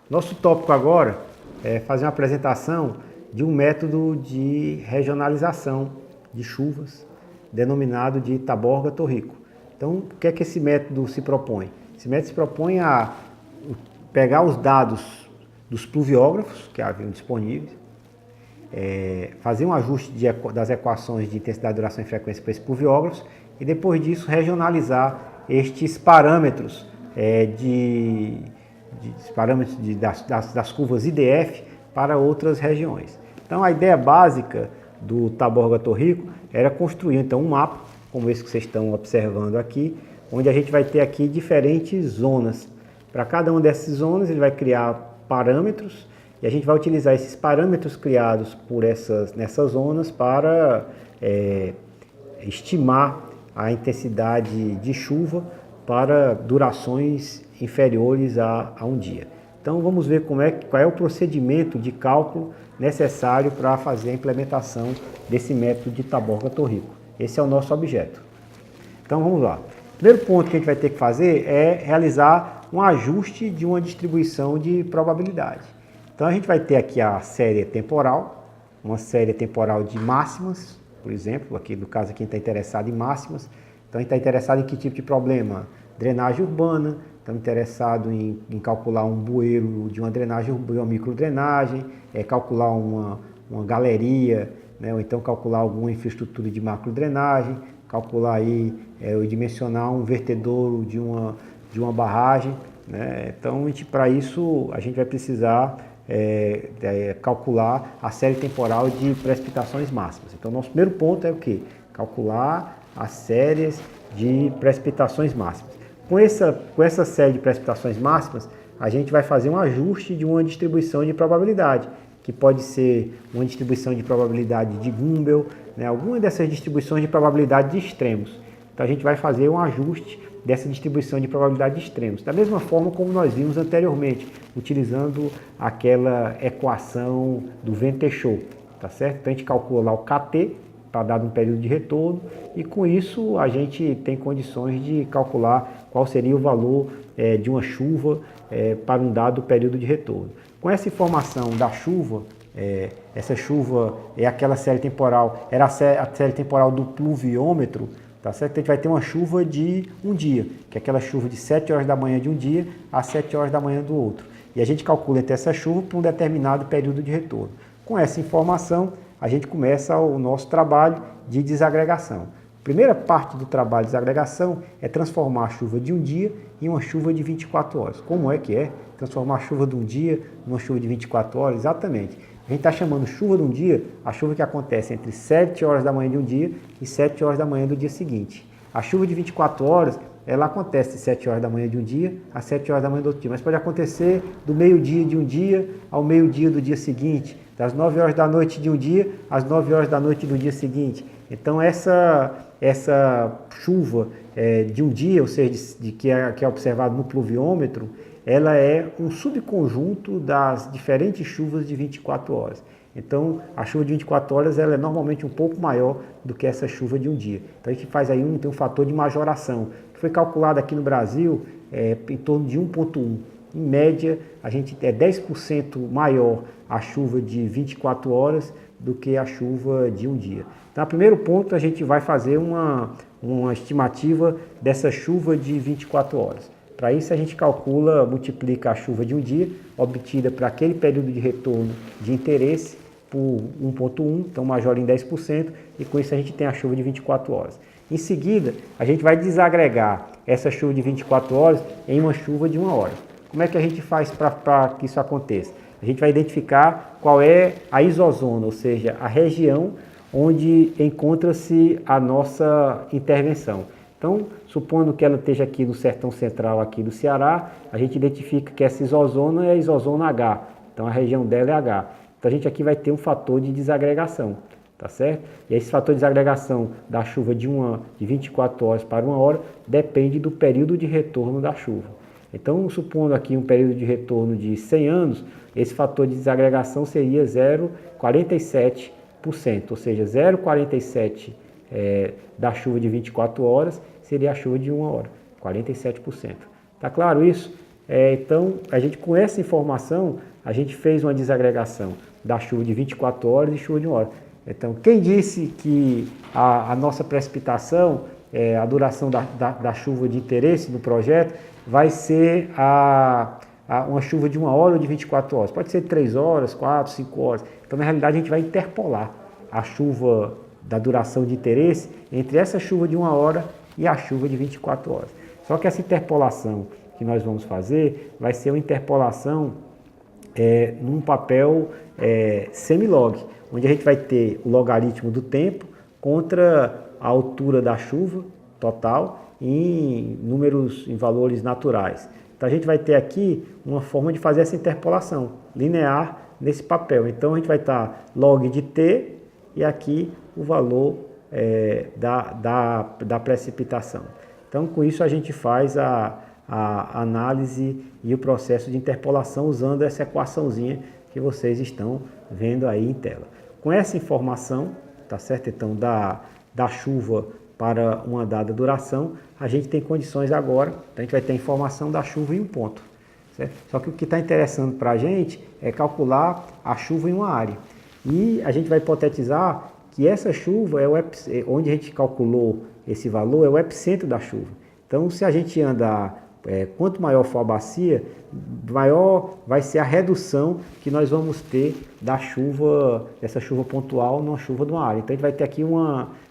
Nosso tópico agora é fazer uma apresentação de um método de regionalização de chuvas, denominado de Taborga-Torrico. Então, o que é que esse método se propõe? Esse método se propõe a pegar os dados dos pluviógrafos que haviam disponíveis, fazer um ajuste das equações de intensidade, duração e frequência para esses pluviógrafos e depois disso regionalizar estes parâmetros das curvas IDF para outras regiões. Então a ideia básica do Taborga-Torrico era construir então um mapa, como esse que vocês estão observando aqui, onde a gente vai ter aqui diferentes zonas. Para cada uma dessas zonas ele vai criar parâmetros e a gente vai utilizar esses parâmetros criados nessas zonas para estimar a intensidade de chuva para durações inferiores a um dia. Então vamos ver qual é o procedimento de cálculo necessário para fazer a implementação desse método de Taborga-Torrico. Esse é o nosso objeto. Então vamos lá. O primeiro ponto que a gente vai ter que fazer é realizar um ajuste de uma distribuição de probabilidade. Então a gente vai ter aqui a série temporal, uma série temporal de máximas, por exemplo, aqui no caso aqui a gente está interessado em máximas. Então a gente está interessado em que tipo de problema? Drenagem urbana, estamos interessados em calcular um bueiro de uma drenagem urbana, uma microdrenagem, calcular uma galeria, né, ou então calcular alguma infraestrutura de macrodrenagem, calcular aí, ou dimensionar um vertedouro de uma barragem, né? Então para isso a gente vai precisar calcular a série temporal de precipitações máximas. Então nosso primeiro ponto é o quê? Calcular as séries de precipitações máximas. Com essa série de precipitações máximas, a gente vai fazer um ajuste de uma distribuição de probabilidade, que pode ser uma distribuição de probabilidade de Gumbel, né, alguma dessas distribuições de probabilidade de extremos. Então a gente vai fazer um ajuste dessa distribuição de probabilidade de extremos, da mesma forma como nós vimos anteriormente, utilizando aquela equação do Ventechou, tá certo? Então a gente calcula lá o KT, para dado um período de retorno, e com isso a gente tem condições de calcular qual seria o valor de uma chuva para um dado período de retorno. Com essa informação da chuva, essa chuva é aquela série temporal, era a série temporal do pluviômetro, tá certo? A gente vai ter uma chuva de um dia, que é aquela chuva de 7 horas da manhã de um dia a 7 horas da manhã do outro. E a gente calcula entre essa chuva para um determinado período de retorno. Com essa informação, a gente começa o nosso trabalho de desagregação. A primeira parte do trabalho de desagregação é transformar a chuva de um dia em uma chuva de 24 horas. Como é que é? Transformar a chuva de um dia em uma chuva de 24 horas? Exatamente. A gente está chamando chuva de um dia a chuva que acontece entre 7 horas da manhã de um dia e 7 horas da manhã do dia seguinte. A chuva de 24 horas, ela acontece de 7 horas da manhã de um dia a 7 horas da manhã do outro dia, mas pode acontecer do meio-dia de um dia ao meio-dia do dia seguinte, das 9 horas da noite de um dia às 9 horas da noite do dia seguinte. Então essa chuva de um dia, ou seja, que é observado no pluviômetro, ela é um subconjunto das diferentes chuvas de 24 horas. Então a chuva de 24 horas ela é normalmente um pouco maior do que essa chuva de um dia. Então a gente faz aí tem um fator de majoração, que foi calculado aqui no Brasil em torno de 1,1. Em média, a gente é 10% maior a chuva de 24 horas do que a chuva de um dia. Então, no primeiro ponto, a gente vai fazer uma estimativa dessa chuva de 24 horas. Para isso, a gente multiplica a chuva de um dia, obtida para aquele período de retorno de interesse, por 1,1, então majora em 10%, e com isso a gente tem a chuva de 24 horas. Em seguida, a gente vai desagregar essa chuva de 24 horas em uma chuva de 1 hora. Como é que a gente faz para que isso aconteça? A gente vai identificar qual é a isozona, ou seja, a região onde encontra-se a nossa intervenção. Então, supondo que ela esteja aqui no sertão central aqui do Ceará, a gente identifica que essa isozona é a isozona H, então a região dela é H. Então a gente aqui vai ter um fator de desagregação, tá certo? E esse fator de desagregação da chuva de 24 horas para 1 hora depende do período de retorno da chuva. Então, supondo aqui um período de retorno de 100 anos, esse fator de desagregação seria 0,47%, ou seja, 0,47% da chuva de 24 horas seria a chuva de 1 hora, 47%. Tá claro isso? Então, a gente com essa informação, a gente fez uma desagregação da chuva de 24 horas e chuva de 1 hora. Então, quem disse que a nossa precipitação, a duração da chuva de interesse no projeto, vai ser uma chuva de 1 hora ou de 24 horas? Pode ser 3 horas, 4, 5 horas. Então, na realidade, a gente vai interpolar a chuva da duração de interesse entre essa chuva de 1 hora e a chuva de 24 horas. Só que essa interpolação que nós vamos fazer vai ser uma interpolação num papel semilog, onde a gente vai ter o logaritmo do tempo contra a altura da chuva total em números, em valores naturais. Então a gente vai ter aqui uma forma de fazer essa interpolação linear nesse papel. Então a gente vai estar log de t e aqui o valor da precipitação. Então com isso a gente faz a análise e o processo de interpolação usando essa equaçãozinha que vocês estão vendo aí em tela. Com essa informação, tá certo? Então da chuva para uma dada duração, a gente tem condições agora, a gente vai ter a informação da chuva em um ponto. Certo? Só que o que está interessando para a gente é calcular a chuva em uma área. E a gente vai hipotetizar que essa chuva, onde a gente calculou esse valor, é o epicentro da chuva. Então, se a gente andar, quanto maior for a bacia, maior vai ser a redução que nós vamos ter da chuva, dessa chuva pontual numa chuva de uma área. Então, a gente vai ter aqui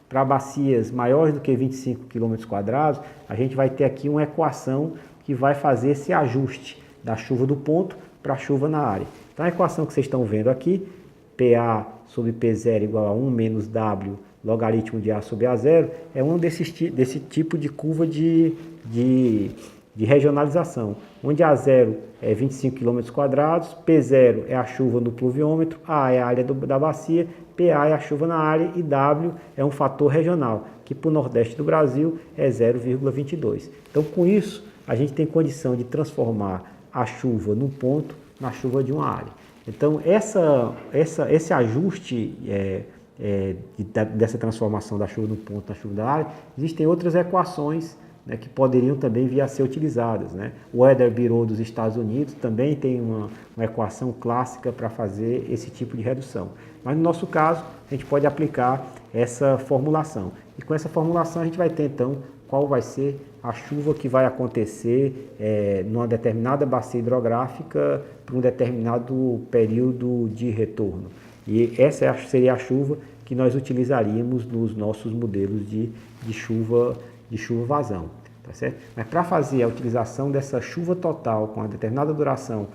para bacias maiores do que 25 km², a gente vai ter aqui uma equação que vai fazer esse ajuste da chuva do ponto para a chuva na área. Então, a equação que vocês estão vendo aqui, PA sobre P0 igual a 1 menos W logaritmo de A sobre A0, é um desse tipo de curva de regionalização, onde A0 é 25 km², P0 é a chuva no pluviômetro, A é a área da bacia, PA é a chuva na área e W é um fator regional, que para o Nordeste do Brasil é 0,22. Então, com isso, a gente tem condição de transformar a chuva num ponto na chuva de uma área. Então, esse ajuste dessa transformação da chuva no ponto na chuva da área, existem outras equações, né, que poderiam também vir a ser utilizadas. Né? O Weather Bureau dos Estados Unidos também tem uma equação clássica para fazer esse tipo de redução. Mas no nosso caso, a gente pode aplicar essa formulação. E com essa formulação a gente vai ter então qual vai ser a chuva que vai acontecer numa determinada bacia hidrográfica para um determinado período de retorno. E essa seria a chuva que nós utilizaríamos nos nossos modelos de chuva vazão, tá certo? Mas para fazer a utilização dessa chuva total com uma determinada duração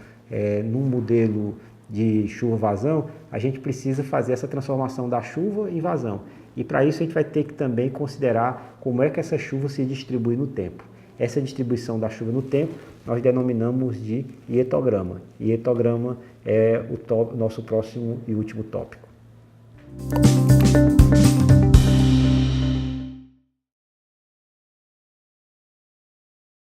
num modelo de chuva vazão, a gente precisa fazer essa transformação da chuva em vazão. E para isso a gente vai ter que também considerar como é que essa chuva se distribui no tempo. Essa distribuição da chuva no tempo nós denominamos de ietograma. Ietograma é o nosso próximo e último tópico.